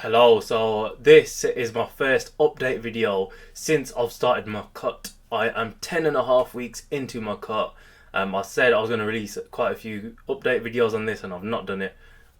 Hello, so this is my first update video since I've started my cut. I am 10.5 weeks into my cut. I said I was going to release quite a few update videos on this and I've not done it,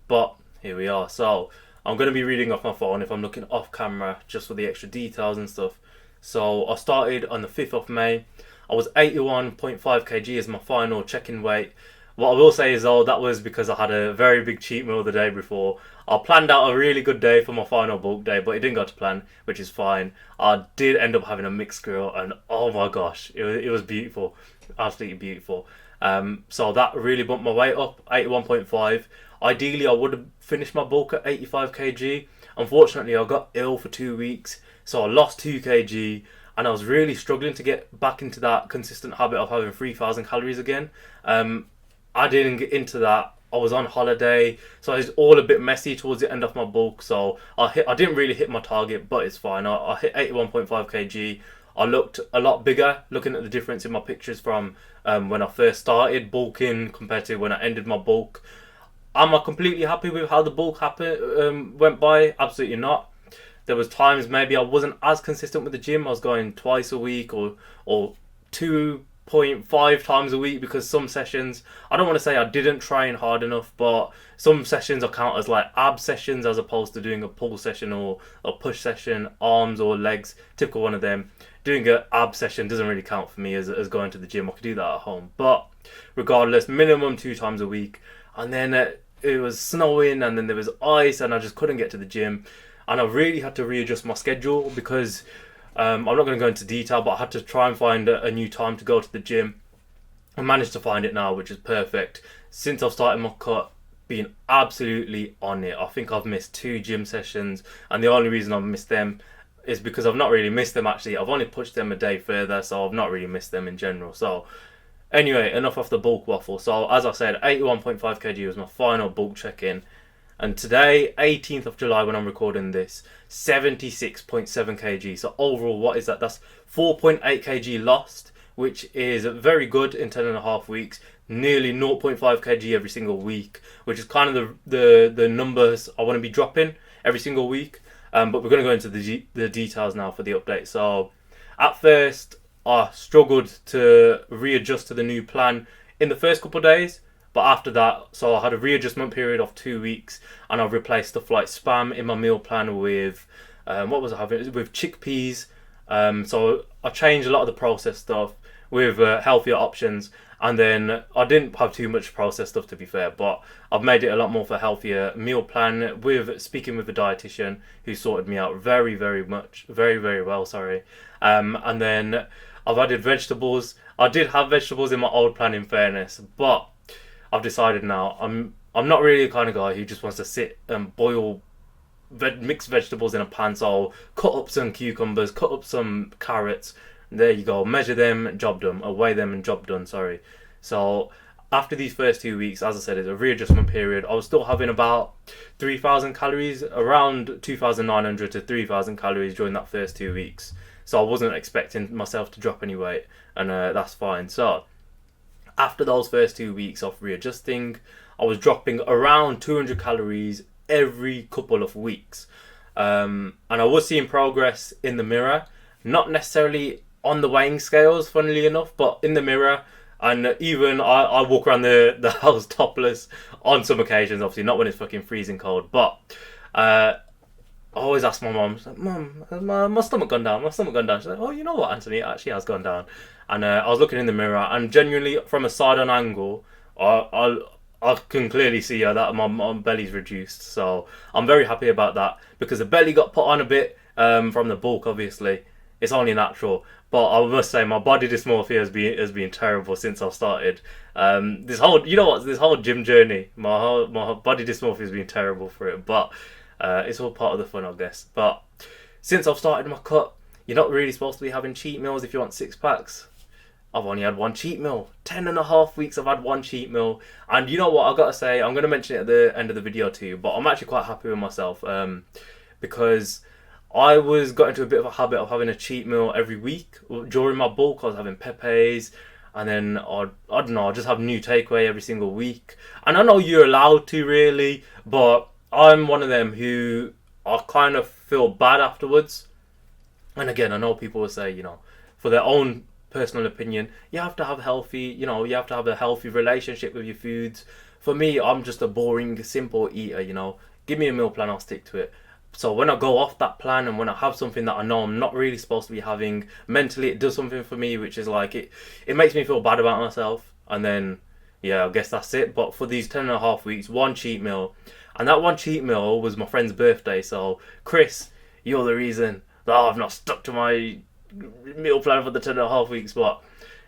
but here we are. So I'm going to be reading off my phone if I'm looking off camera just for the extra details and stuff. So I started on the 5th of May. I was 81.5 kg as my final check-in weight. What I will say is though, that was because I had a very big cheat meal the day before. I planned out a really good day for my final bulk day, but it didn't go to plan, which is fine. I did end up having a mixed grill, and oh my gosh, it was beautiful, absolutely beautiful. So that really bumped my weight up, 81.5. Ideally, I would have finished my bulk at 85 kg. Unfortunately, I got ill for 2 weeks, so I lost 2 kg, and I was really struggling to get back into that consistent habit of having 3,000 calories again. I didn't get into that. I was on holiday, so it's all a bit messy towards the end of my bulk. So I didn't really hit my target, but it's fine. I hit 81.5 kg. I looked a lot bigger, looking at the difference in my pictures from when I first started bulking compared to when I ended my bulk. Am I completely happy with how the bulk went by? Absolutely not. There was times maybe I wasn't as consistent with the gym. I was going twice a week or 2.5 times a week, because some sessions, I don't want to say I didn't train hard enough, but some sessions I count as like ab sessions as opposed to doing a pull session or a push session, arms or legs, typical one of them. Doing an ab session doesn't really count for me as going to the gym. I could do that at home, but regardless, minimum 2 times a week. And then it was snowing, and then there was ice, and I just couldn't get to the gym, and I really had to readjust my schedule because I'm not going to go into detail, but I had to try and find a new time to go to the gym. I managed to find it now, which is perfect. Since I've started my cut, being absolutely on it. I think I've missed 2 gym sessions, and the only reason I've missed them is because I've not really missed them actually. I've only pushed them a day further, so I've not really missed them in general. So anyway, enough of the bulk waffle. So as I said, 81.5 kg was my final bulk check-in. And today, 18th of July, when I'm recording this, 76.7 kg. So overall, what is that? That's 4.8 kg lost, which is very good in 10.5 weeks. Nearly 0.5 kg every single week, which is kind of the numbers I want to be dropping every single week. But we're going to go into the details now for the update. So at first, I struggled to readjust to the new plan in the first couple of days. But after that, so I had a readjustment period of 2 weeks, and I've replaced stuff like spam in my meal plan with, what was I having? With chickpeas. So I changed a lot of the processed stuff with healthier options. And then I didn't have too much processed stuff, to be fair, but I've made it a lot more for a healthier meal plan with speaking with a dietitian who sorted me out very, very much, very, very well, sorry. And then I've added vegetables. I did have vegetables in my old plan, in fairness, but I've decided now I'm not really the kind of guy who just wants to sit and boil mixed vegetables in a pan. So I'll cut up some cucumbers, cut up some carrots. There you go. Measure them, job done. Or weigh them and job done. Sorry. So after these first 2 weeks, as I said, it's a readjustment period. I was still having about 3,000 calories, around 2,900 to 3,000 calories during that first 2 weeks. So I wasn't expecting myself to drop any weight, and that's fine. So after those first 2 weeks of readjusting, I was dropping around 200 calories every couple of weeks. And I was seeing progress in the mirror, not necessarily on the weighing scales, funnily enough, but in the mirror. And even I walk around the house topless on some occasions, obviously not when it's fucking freezing cold. But I always ask my mum, Mum, has my stomach gone down? My stomach gone down? She's like, oh, you know what, Anthony, it actually has gone down. And I was looking in the mirror, and genuinely, from a side-on angle, I can clearly see that my belly's reduced. So I'm very happy about that, because the belly got put on a bit from the bulk, obviously. It's only natural. But I must say, my body dysmorphia has been terrible since I've started. This whole gym journey, my body dysmorphia has been terrible for it. But it's all part of the fun, I guess. But since I've started my cut, you're not really supposed to be having cheat meals if you want 6 packs. I've only had one cheat meal. 10.5 weeks I've had one cheat meal. And you know what, I've got to say, I'm going to mention it at the end of the video too, but I'm actually quite happy with myself, because I got into a bit of a habit of having a cheat meal every week. During my bulk, I was having Pepe's, and then I don't know, I'd just have new takeaway every single week. And I know you're allowed to, really, but I'm one of them who I kind of feel bad afterwards. And again, I know people will say, for their own personal opinion, you have to have you have to have a healthy relationship with your foods. For me, I'm just a boring, simple eater, Give me a meal plan, I'll stick to it. So when I go off that plan and when I have something that I know I'm not really supposed to be having, mentally it does something for me, which is like, it makes me feel bad about myself. And then, yeah, I guess that's it. But for these 10.5 weeks, one cheat meal. And that one cheat meal was my friend's birthday. So, Chris, you're the reason that I've not stuck to my meal plan for the 10.5 weeks. But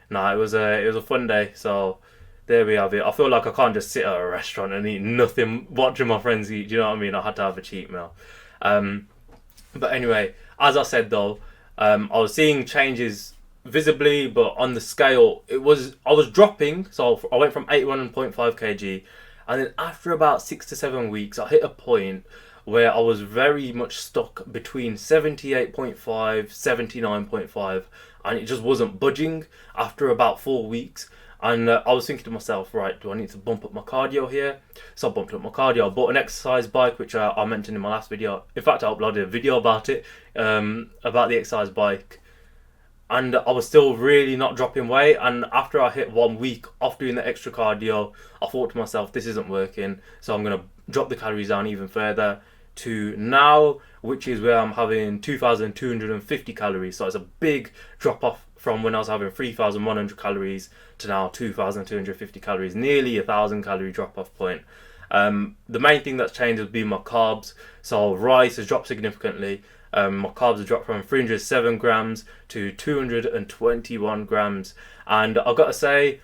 no, it was a fun day. So there we have it. I feel like I can't just sit at a restaurant and eat nothing, watching my friends eat. Do you know what I mean? I had to have a cheat meal. But anyway, as I said though, I was seeing changes visibly, but on the scale, I was dropping. So I went from 81.5 kg, and then after about 6 to 7 weeks, I hit a point where I was very much stuck between 78.5, 79.5, and it just wasn't budging after about 4 weeks. And I was thinking to myself, right, do I need to bump up my cardio here? So I bumped up my cardio. I bought an exercise bike, which I mentioned in my last video. In fact, I uploaded a video about it, about the exercise bike. And I was still really not dropping weight. And after I hit 1 week off doing the extra cardio, I thought to myself, this isn't working. So I'm going to drop the calories down even further to now, which is where I'm having 2,250 calories. So it's a big drop off from when I was having 3,100 calories to now 2,250 calories, nearly 1,000 calorie drop off point. The main thing that's changed has been my carbs. So rice has dropped significantly. My carbs have dropped from 307 grams to 221 grams. And I've got to say,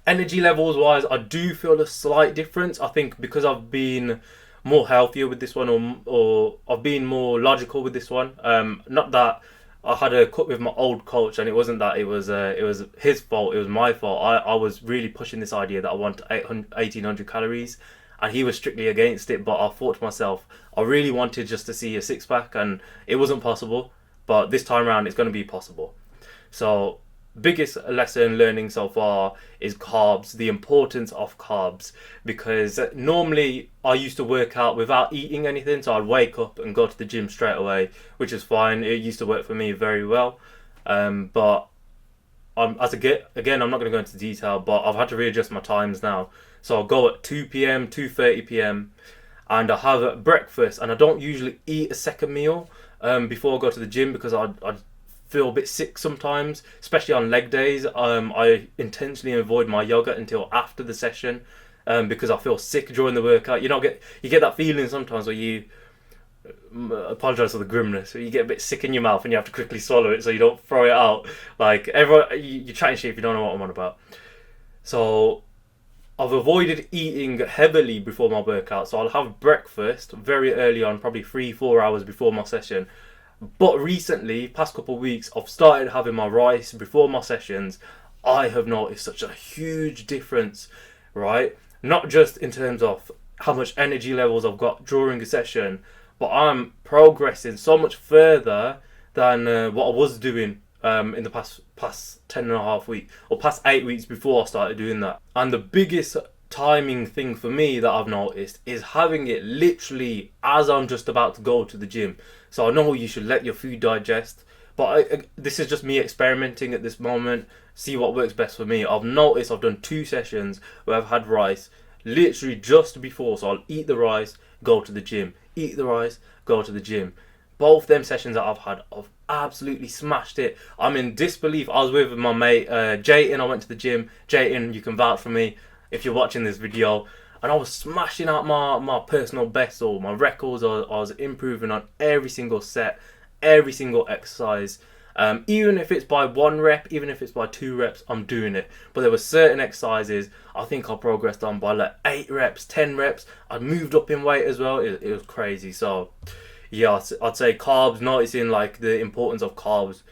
energy levels wise, I do feel a slight difference. I think because I've been more healthier with this one, or I've been more logical with this one. Not that I had a cut with my old coach, and it wasn't that it was his fault. It was my fault. I was really pushing this idea that I want 1,800 calories, and he was strictly against it. But I thought to myself, I really wanted just to see a six pack, and it wasn't possible. But this time around, it's going to be possible. So biggest lesson learning so far is carbs, the importance of carbs, because normally I used to work out without eating anything, so I'd wake up and go to the gym straight away, which is fine. It used to work for me very well, but I'm not going to go into detail, but I've had to readjust my times now. So I'll go at 2 p.m, 2:30 p.m, and I have breakfast, and I don't usually eat a second meal before I go to the gym, because I feel a bit sick sometimes, especially on leg days. I intentionally avoid my yogurt until after the session, because I feel sick during the workout. You get that feeling sometimes where you apologise for the grimness, where you get a bit sick in your mouth and you have to quickly swallow it so you don't throw it out. Like everyone, you're chatting shit if you don't know what I'm on about. So I've avoided eating heavily before my workout, so I'll have breakfast very early on, probably 3-4 hours before my session. But recently, past couple of weeks, I've started having my rice before my sessions. I have noticed such a huge difference, right? Not just in terms of how much energy levels I've got during a session, but I'm progressing so much further than what I was doing in the past 10.5 weeks, or past 8 weeks before I started doing that. And the biggest timing thing for me that I've noticed is having it literally as I'm just about to go to the gym. So I know you should let your food digest, but this is just me experimenting at this moment, see what works best for me. I've noticed I've done 2 sessions where I've had rice literally just before, so I'll eat the rice, go to the gym, eat the rice, go to the gym. Both them sessions that I've had, I've absolutely smashed it. I'm in disbelief. I was with my mate Jayton. I went to the gym. Jayton, you can vouch for me if you're watching this video. And I was smashing out my personal best, or my records. I was improving on every single set, every single exercise. Even if it's by 1 rep, even if it's by 2 reps, I'm doing it. But there were certain exercises I think I progressed on by like 8 reps, 10 reps. I moved up in weight as well. It was crazy. So yeah, I'd say carbs, noticing like the importance of carbs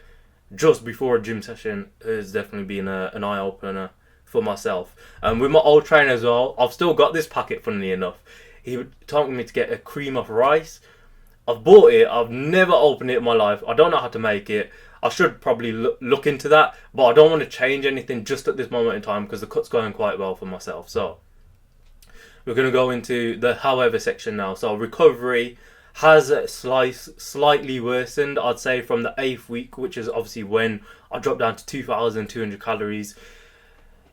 just before a gym session has definitely been an eye-opener for myself. And with my old trainer as well, I've still got this packet, funnily enough. He told me to get a cream of rice. I've bought it. I've never opened it in my life. I don't know how to make it. I should probably look into that, but I don't want to change anything just at this moment in time because the cut's going quite well for myself. So we're going to go into the however section now. So recovery. has slightly worsened, I'd say, from the 8th week, which is obviously when I dropped down to 2,200 calories.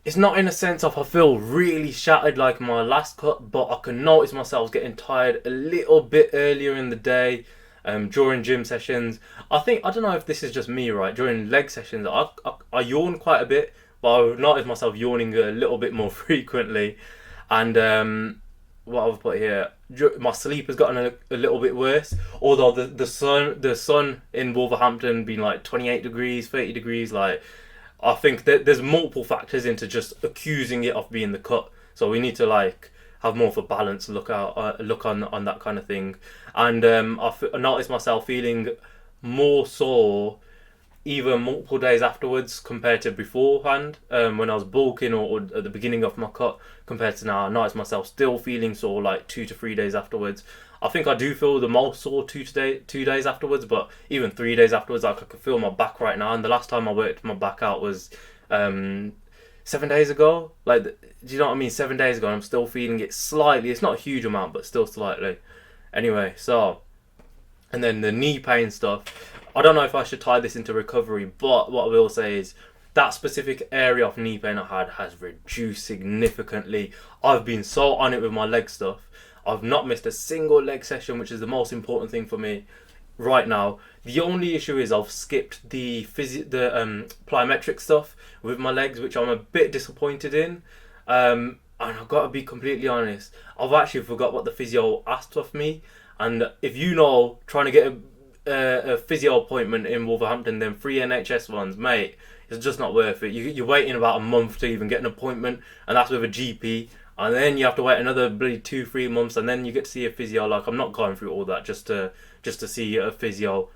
It's not in a sense of I feel really shattered like my last cut, but I can notice myself getting tired a little bit earlier in the day, during gym sessions. I don't know if this is just me, right? During leg sessions, I yawn quite a bit, but I've noticed myself yawning a little bit more frequently. And what I've put here, my sleep has gotten a little bit worse. Although the sun in Wolverhampton being like 28 degrees, 30 degrees, like I think that there's multiple factors into just accusing it of being the cut. So we need to like have more of a balanced look on that kind of thing. And I noticed myself feeling more sore even multiple days afterwards compared to beforehand, when I was bulking, or at the beginning of my cut, compared to now. I noticed myself still feeling sore like 2 to 3 days afterwards. I think I do feel the most sore 2 days afterwards, but even 3 days afterwards, like I can feel my back right now. And the last time I worked my back out was 7 days ago. Like, do you know what I mean? 7 days ago, and I'm still feeling it slightly. It's not a huge amount, but still slightly. Anyway, so, and then the knee pain stuff. I don't know if I should tie this into recovery, but what I will say is that specific area of knee pain I had has reduced significantly. I've been so on it with my leg stuff. I've not missed a single leg session, which is the most important thing for me right now. The only issue is I've skipped the plyometric stuff with my legs, which I'm a bit disappointed in. And I've got to be completely honest, I've actually forgot what the physio asked of me. And if you know, trying to get a physio appointment in Wolverhampton, then 3 NHS ones, mate, it's just not worth it. You're waiting about a month to even get an appointment, and that's with a GP, and then you have to wait another bloody 2-3 months, and then you get to see a physio. Like, I'm not going through all that just to see a physio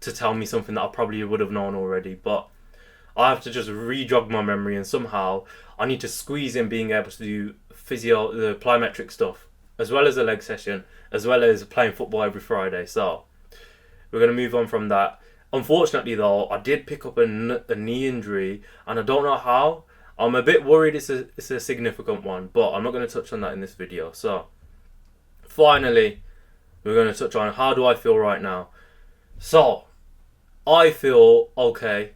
to tell me something that I probably would have known already. But I have to just re-jog my memory, and somehow I need to squeeze in being able to do the plyometric stuff, as well as a leg session, as well as playing football every Friday. So we're going to move on from that. Unfortunately, though, I did pick up a knee injury, and I don't know how. I'm a bit worried it's a significant one, but I'm not going to touch on that in this video. So, finally, we're going to touch on how do I feel right now. So, I feel okay.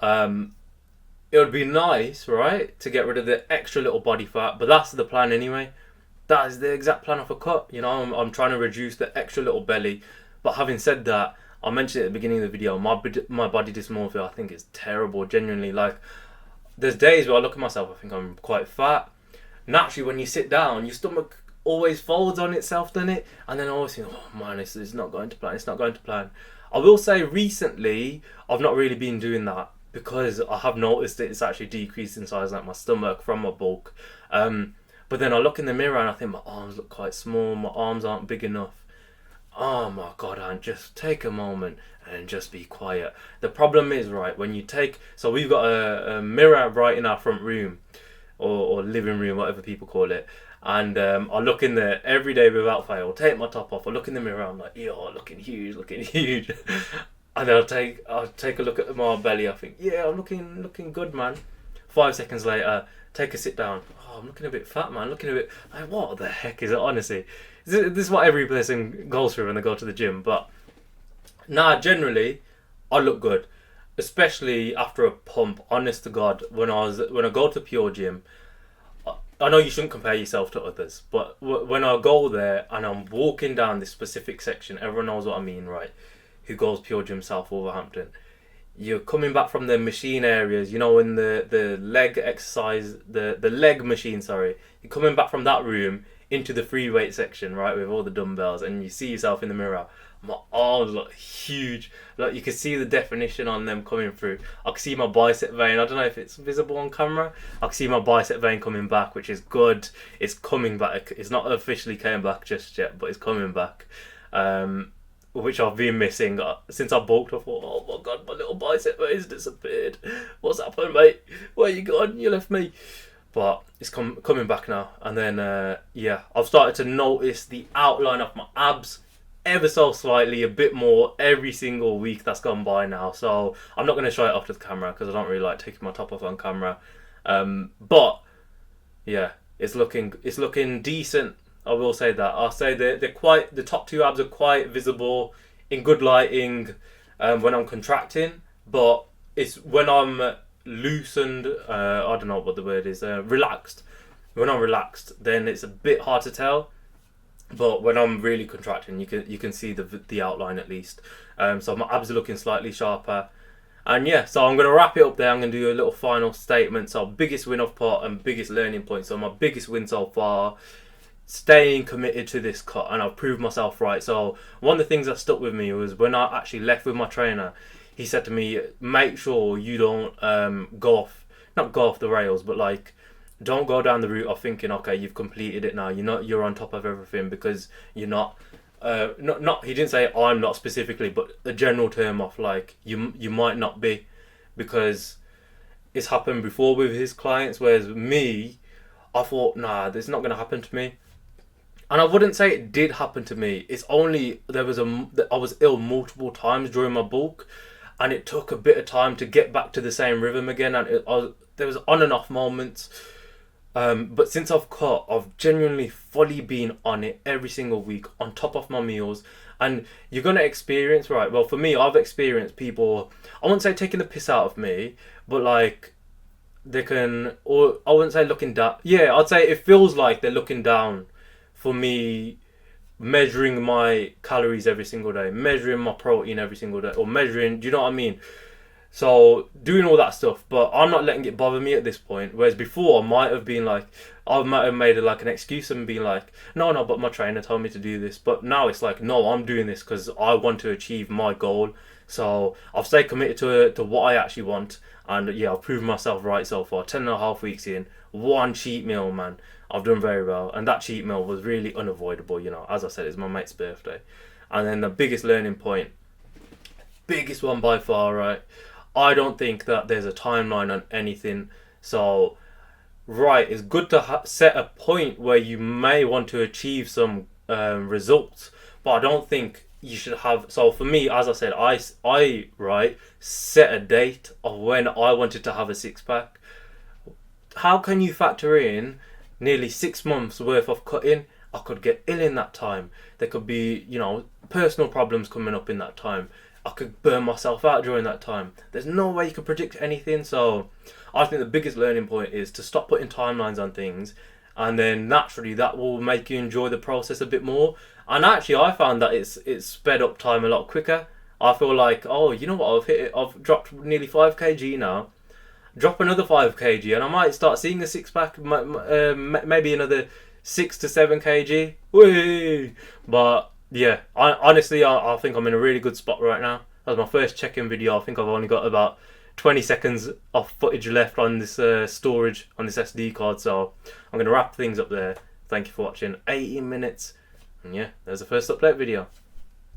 It would be nice, right, to get rid of the extra little body fat, but that's the plan anyway. That is the exact plan of a cut. You know, I'm trying to reduce the extra little belly. But having said that, I mentioned at the beginning of the video, my body dysmorphia, I think, is terrible, genuinely. Like, there's days where I look at myself, I think I'm quite fat. Naturally, when you sit down, your stomach always folds on itself, doesn't it? And then I always think, oh man, it's not going to plan, it's not going to plan. I will say recently, I've not really been doing that, because I have noticed that it's actually decreased in size, like my stomach, from my bulk. But then I look in the mirror and I think my arms look quite small, my arms aren't big enough. Oh my god, and just take a moment and just be quiet. The problem is, right, when you so we've got a mirror right in our front room, or living room, whatever people call it. And I look in there every day without fail, take my top off, I look in the mirror, I'm like, yo, looking huge. And then I'll take a look at my belly, I think, yeah, I'm looking good, man. 5 seconds later, take a sit down. Oh, I'm looking a bit fat, man. Looking a bit like, what the heck is it? Honestly, this is what every person goes through when they go to the gym. But generally, I look good, especially after a pump. Honest to God, when I go to Pure Gym, I know you shouldn't compare yourself to others, but when I go there and I'm walking down this specific section, everyone knows what I mean, right? Who goes Pure Gym South Wolverhampton? You're coming back from the machine areas, you know, in the leg exercise, the leg machine, sorry. You're coming back from that room into the free weight section, right, with all the dumbbells, and you see yourself in the mirror. My arms look huge. Like, you can see the definition on them coming through. I can see my bicep vein. I don't know if it's visible on camera. I can see my bicep vein coming back, which is good. It's coming back. It's not officially came back just yet, but it's coming back. Which I've been missing since I bulked. I thought, oh my god, my little bicep veins disappeared. What's happened, mate? Where you gone? You left me. But it's coming back now. And then, I've started to notice the outline of my abs ever so slightly, a bit more every single week that's gone by now. So I'm not going to show it off to the camera because I don't really like taking my top off on camera. But yeah, it's looking decent. I will say that. I'll say they're quite, the top two abs are quite visible in good lighting when I'm contracting, but it's when I'm loosened, I don't know what the word is, relaxed. When I'm relaxed, then it's a bit hard to tell. But when I'm really contracting, you can see the outline at least. So my abs are looking slightly sharper. And yeah, so I'm going to wrap it up there. I'm going to do a little final statement. So biggest win I've put and biggest learning point. So my biggest win so far, staying committed to this cut, and I've proved myself right. So one of the things that stuck with me was when I actually left with my trainer, he said to me, make sure you don't not go off the rails, but like, don't go down the route of thinking, okay, you've completed it now. You're on top of everything, because you're not. Not he didn't say I'm not specifically, but a general term of like you might not be, because it's happened before with his clients. Whereas me, I thought, nah, this is not going to happen to me. And I wouldn't say it did happen to me. It's only I was ill multiple times during my bulk, and it took a bit of time to get back to the same rhythm again. And there was on and off moments. But since I've cut, I've genuinely fully been on it every single week, on top of my meals. And you're going to experience, right? Well, for me, I've experienced people, I wouldn't say taking the piss out of me, but like, they can, or I wouldn't say looking down. Yeah, I'd say it feels like they're looking down for me measuring my calories every single day, measuring my protein every single day, or measuring, do you know what I mean? So doing all that stuff, but I'm not letting it bother me at this point. Whereas before, I might have been like, I might have made it like an excuse and be like, no, but my trainer told me to do this. But now it's like, no, I'm doing this because I want to achieve my goal. So I've stayed committed to what I actually want, and yeah, I've proven myself right so far. 10.5 weeks in, one cheat meal, man. I've done very well, and that cheat meal was really unavoidable. You know, as I said, it's my mate's birthday, and then the biggest learning point, biggest one by far, right? I don't think that there's a timeline on anything. So, right, it's good to set a point where you may want to achieve some results, but I don't think you should have. So for me, as I said, I right set a date of when I wanted to have a six pack. How can you factor in nearly 6 months worth of cutting? I could get ill in that time. There could be, personal problems coming up in that time. I could burn myself out during that time. There's no way you can predict anything. So I think the biggest learning point is to stop putting timelines on things, and then naturally that will make you enjoy the process a bit more. And actually I found that it's sped up time a lot quicker. I feel like, oh, you know what, I've dropped nearly 5 kg now. Drop another 5 kg and I might start seeing a six pack, maybe another 6 to 7 kg. Whee! But yeah, honestly, I think I'm in a really good spot right now. That was my first check-in video. I think I've only got about 20 seconds of footage left on this storage, on this SD card. So I'm going to wrap things up there. Thank you for watching. 18 minutes. And yeah, there's the first update video.